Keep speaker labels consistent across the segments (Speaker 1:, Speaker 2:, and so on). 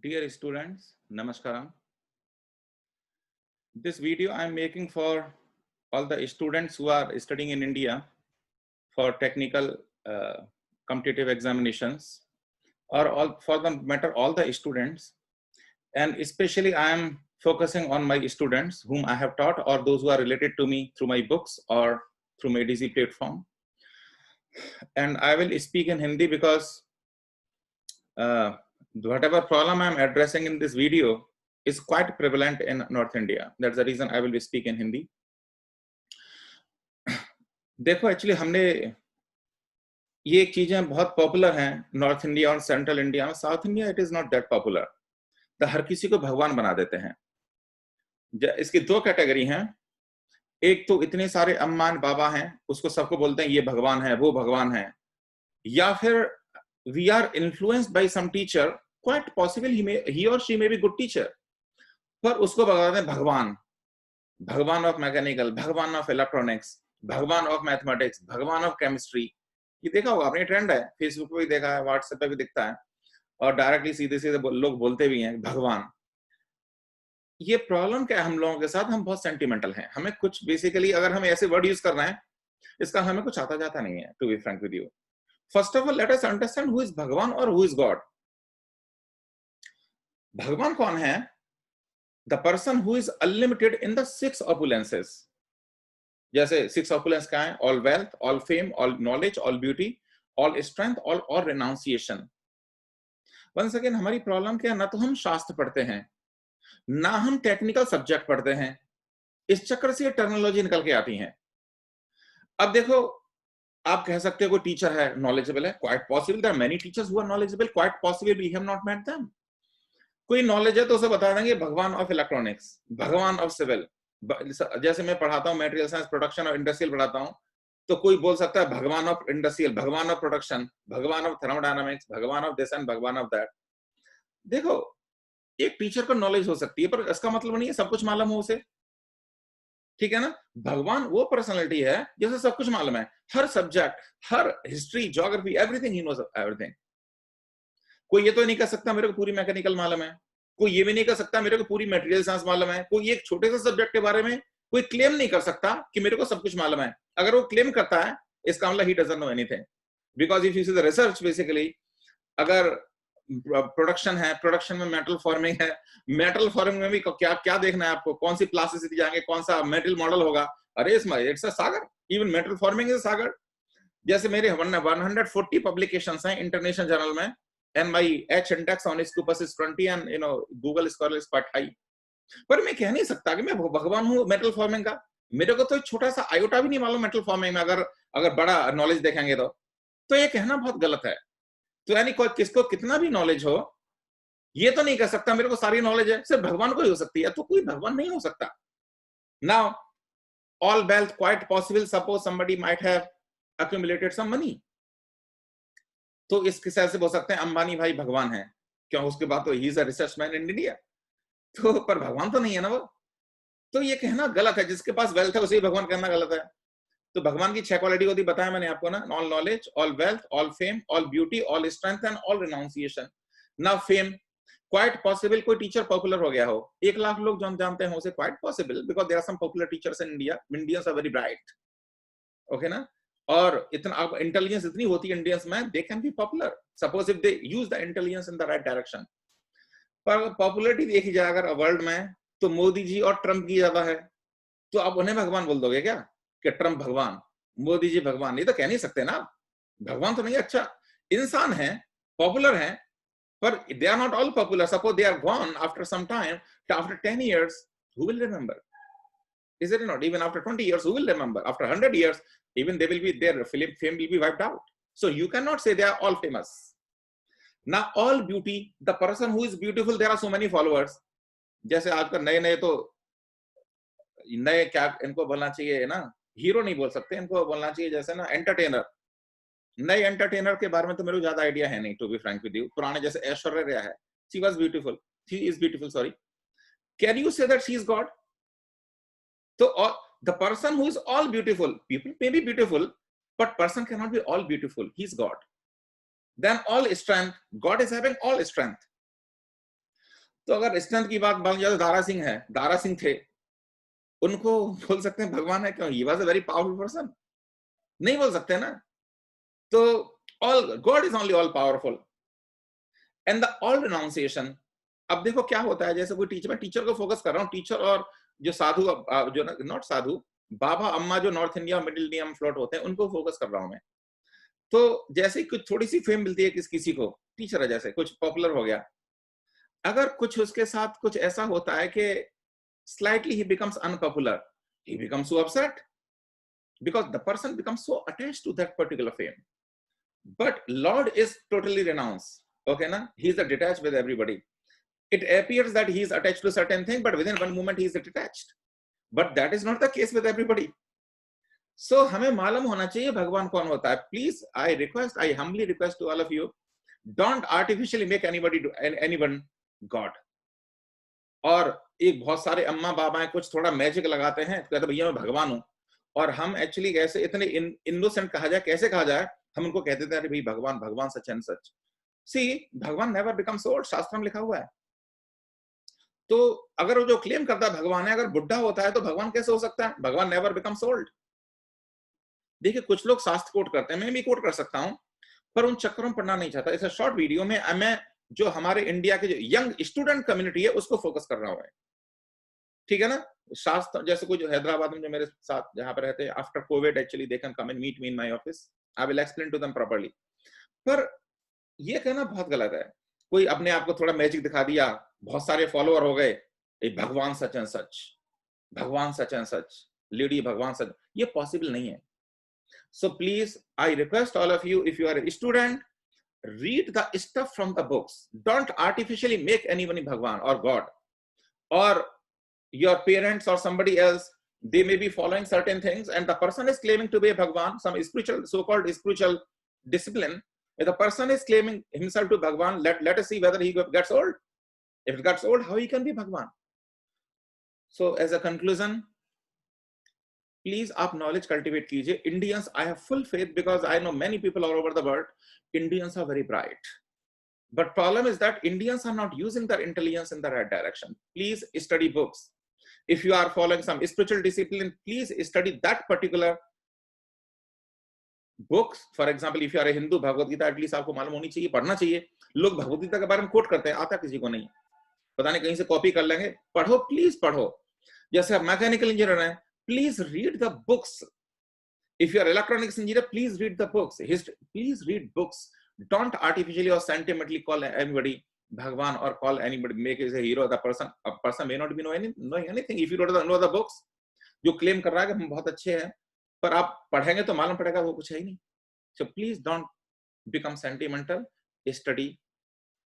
Speaker 1: Dear students, Namaskaram. This video I am making for all the students who are studying in India for technical competitive examinations, or all for the matter all the students, and especially I am focusing on my students whom I have taught or those who are related to me through my books or through my DC platform. And I will speak in Hindi because whatever problem I am addressing in this video is quite prevalent in North India. That's the reason I will be speaking in Hindi. देखो actually हमने ये चीजें बहुत popular हैं north India और central India में. South India it is not that popular. तो हर किसी को भगवान बना देते हैं. इसकी दो कैटेगरी हैं. एक तो इतने सारे अम्मान बाबा हैं, उसको सबको बोलते हैं ये भगवान है, वो भगवान है. या फिर we are influenced by some teacher, quite possible he or she may be good teacher, पर उसको बताते हैं भगवान. भगवान ऑफ मैकेनिकल, भगवान ऑफ इलेक्ट्रॉनिक्स, भगवान ऑफ मैथमेटिक्स, भगवान ऑफ केमिस्ट्री. ये देखा होगा आपने, ट्रेंड है, फेसबुक पे भी देखा है, व्हाट्सएप पे भी दिखता है, और डायरेक्टली सीधे सीधे लोग बोलते भी हैं भगवान. ये प्रॉब्लम क्या है हम लोगों के साथ, हम बहुत सेंटिमेंटल हैं. हमें कुछ बेसिकली अगर हम ऐसे वर्ड यूज कर रहे हैं, इसका हमें कुछ आता जाता नहीं है, to be frank with you. First of all let us understand who is भगवान और हु इज गॉड. भगवान कौन है? The person who is unlimited in the six opulences. जैसे सिक्स ऑपुलेंस क्या है? All wealth, all fame, all knowledge, all beauty, all strength, all renunciation. Once again हमारी problem क्या है, ना तो हम शास्त्र पढ़ते हैं, ना हम टेक्निकल सब्जेक्ट पढ़ते हैं. इस चक्कर से ये टर्मिनोलॉजी निकल के आती हैं. अब देखो, आप कह सकते हो कोई टीचर है नॉलेजेबल है, quite possible there are many teachers who are knowledgeable, quite possible we have not met them. कोई नॉलेज है तो उसे बता देंगे भगवान ऑफ इलेक्ट्रॉनिक्स, भगवान ऑफ सिविल. जैसे मैं पढ़ाता हूँ मटेरियल साइंस, प्रोडक्शन और इंडस्ट्रियल पढ़ाता हूँ, तो कोई बोल सकता है भगवान ऑफ इंडस्ट्रियल, भगवान ऑफ प्रोडक्शन, भगवान ऑफ थर्मोडायनामिक्स, भगवान ऑफ दिस एंड भगवान ऑफ दैट. देखो, एक टीचर को नॉलेज हो सकती है, पर इसका मतलब नहीं है सब कुछ मालूम हो उसे. ठीक है ना? भगवान वो पर्सनालिटी है जिसे सब कुछ मालूम है, हर सब्जेक्ट, हर history, geography, everything he knows everything. कोई ये तो नहीं कह सकता मेरे को पूरी मैकेनिकल मालूम है, कोई ये भी नहीं कह सकता मेरे को पूरी मटेरियल साइंस मालूम है. कोई एक छोटे से सब्जेक्ट के बारे में कोई क्लेम नहीं कर सकता कि मेरे को सब कुछ मालूम है. अगर वो क्लेम करता है, इसका मतलब he doesn't know anything. Because if you see the research, basically अगर प्रोडक्शन है, प्रोडक्शन में मेटल फॉर्मिंग है, मेटल फॉर्मिंग में भी क्या क्या देखना है आपको, कौन सी प्लास्टिसिटी जाएंगे, कौन सा मेटल मॉडल होगा. अरे it's a sagar. Even metal forming is sagar. जैसे मेरे 140 पब्लिकेशंस हैं इंटरनेशनल जर्नल में, and my H index on Scopus is 20, and Google Scholar is quite high. पर मैं कह नहीं सकता कि मैं भगवान हूँ मेटल फॉर्मिंग का. मेरे को तो छोटा सा आयोटा भी नहीं मालूम मेटल फॉर्मिंग में, अगर बड़ा नॉलेज देखेंगे तो ये कहना बहुत गलत है. तो यानी कोई किसको कितना भी नॉलेज हो, ये तो नहीं कह सकता मेरे को सारी नॉलेज है. सिर्फ भगवान को ही हो सकती है, तो कोई भगवान नहीं हो सकता. Now all wealth quite possible, suppose somebody might have accumulated some money, तो इस हिसाब से बोल सकते हैं अंबानी भाई भगवान है. क्यों? उसके बाद तो he is a research man in India. तो पर भगवान तो नहीं है ना वो. तो ये कहना गलत है, जिसके पास वेल्थ है उसे भगवान कहना गलत है. तो भगवान की 6 क्वालिटी होती बताया मैंने आपको ना, all knowledge, all wealth, all fame, all beauty, all strength and all renunciation. Now fame, quite possible कोई टीचर पॉपुलर हो गया हो, 1 लाख लोग जो जानते हैं उसे quite possible, because there are some popular teachers in India. Indians are very bright. Okay ना? और इतना इंटेलिजेंस इतनी होती है इंडियंस में, they can be popular suppose if they use the intelligence in the right direction. पर popularity देखी जाए अगर वर्ल्ड में, तो मोदी जी और ट्रंप की ज्यादा है. तो आप उन्हें भगवान बोल दोगे क्या कि ट्रंप भगवान, मोदी जी भगवान? ये तो कह नहीं सकते ना. भगवान तो नहीं. अच्छा, इंसान है, पॉपुलर है, पर they are not all popular. Suppose they are gone after some time, after 10 years, who will remember? Is it not? Even after 20 years, who will remember? After 100 years, even they will be, their fame will be wiped out. So you cannot say they are all famous. Now all beauty, the person who is beautiful, there are so many followers. जैसे आजकल नए तो नए क्या इनको बोलना चाहिए ना, हीरो नहीं बोल सकते, इनको बोलना चाहिए जैसे ना एंटरटेनर. नए एंटरटेनर के बारे में तो मेरे को ज्यादा आइडिया है नहीं, to be frank with you. पुराने जैसे ऐश्वर्या है, she was beautiful, she is beautiful, sorry. Can you say that she is God? So the person who is all beautiful, people may be beautiful, but person cannot be all beautiful. He's God. Then all strength, God is having all strength. तो अगर strength की बात मान जाए, दारा सिंह है, दारा सिंह थे, उनको बोल सकते हैं भगवान है क्यों? He was a very powerful person, नहीं बोल सकते ना। तो all God is only all powerful and the all renunciation. अब देखो क्या होता है, जैसे कोई टीचर, मैं टीचर को फोकस कर रहा हूँ, टीचर और जो साधु, जो नॉट साधु, बाबा अम्मा जो नॉर्थ इंडिया मिडिल इंडिया में फ्लोट होते हैं, उनको फोकस कर रहा हूं मैं। तो जैसे ही कुछ थोड़ी सी फेम मिलती है किसी को, टीचर है जैसे, कुछ पॉपुलर हो गया, अगर कुछ उसके साथ कुछ ऐसा होता है कि slightly he becomes unpopular, he becomes so upset because the person becomes so attached to that particular fame. But Lord is totally renounced, okay na, he is detached with everybody. It appears that he is attached to certain thing, but within one moment he is detached, but that is not the case with everybody. So हमें मालूम होना चाहिए भगवान कौन होता है. Please, I humbly request to all of you, don't artificially make anyone God. और एक बहुत सारे अम्मा बाबाएं कुछ थोड़ा मैजिक लगाते हैं, तो कहते भैया मैं भगवान हूं, और हम एक्चुअली कैसे इतने इनोसेंट कहा जाए, कैसे कहा जाए, हम उनको कहते थे अरे भाई भगवान, भगवान सच एंड सच. सी, भगवान नेवर बिकम्स ओल्ड, शास्त्र में लिखा हुआ है. तो अगर वो जो क्लेम करता है भगवान है, अगर बुढ़ा होता है तो भगवान कैसे हो सकता है? भगवान नेवर बिकम्स ओल्ड. देखिए कुछ लोग शास्त्र कोट करते हैं, मैं भी कोट कर सकता हूं, पर उन चक्करों में पढ़ना नहीं चाहता. इस शॉर्ट वीडियो में मैं जो हमारे इंडिया के जो यंग स्टूडेंट कम्युनिटी है उसको फोकस कर रहा हूं, ठीक है ना. शास्त्र जैसे कोई जो हैदराबाद में जो मेरे साथ जहां पर रहते हैं, after Covid actually they can come and meet me in my office, I will explain to them properly. पर ये कहना बहुत गलत है. कोई अपने आप को थोड़ा मैजिक दिखा दिया, बहुत सारे फॉलोअर हो गए, भगवान सच एंड सच, भगवान सच एंड सच, लेडी भगवान सच, ये पॉसिबल नहीं है. So please, I request all of you, if you are a student, read the stuff from the books. Don't artificially make anyone Bhagwan or God, or your parents or somebody else. They may be following certain things, and the person is claiming to be a Bhagwan, some spiritual, so-called spiritual discipline. If the person is claiming himself to Bhagwan, let us see whether he gets old. If it gets old, how he can be Bhagwan? So, as a conclusion, please आप knowledge cultivate कीजिए. Indians, I have full faith because I know many people all over the world. Indians are very bright, but problem is that Indians are not using their intelligence in the right direction. Please study books. If you are following some spiritual discipline, please study that particular books. For example, if you are a Hindu, Bhagavad Gita at least आपको मालूम होनी चाहिए, पढ़ना चाहिए. लोग भगवत गीता के बारे में कोट करते हैं, आता किसी को नहीं, पता नहीं कहीं से कॉपी कर लेंगे. पढ़ो, प्लीज पढ़ो. जैसे आप मैकेनिकल इंजीनियर हैं, please read the books. If you are electronics engineer, please read the books. Please read books. Don't artificially or sentimentally call anybody Bhagwan or call anybody, make it a hero. A person may not be knowing anything. If you don't know the books, जो claim कर रहा है कि हम बहुत अच्छे हैं, पर आप पढ़ेंगे तो मालूम पड़ेगा वो कुछ है ही नहीं. So please don't become sentimental. Study.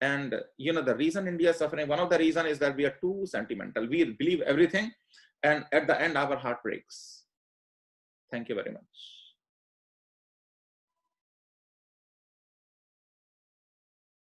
Speaker 1: And you know the reason India is suffering, one of the reason is that we are too sentimental. We believe everything, and at the end our heart breaks. Thank you very much.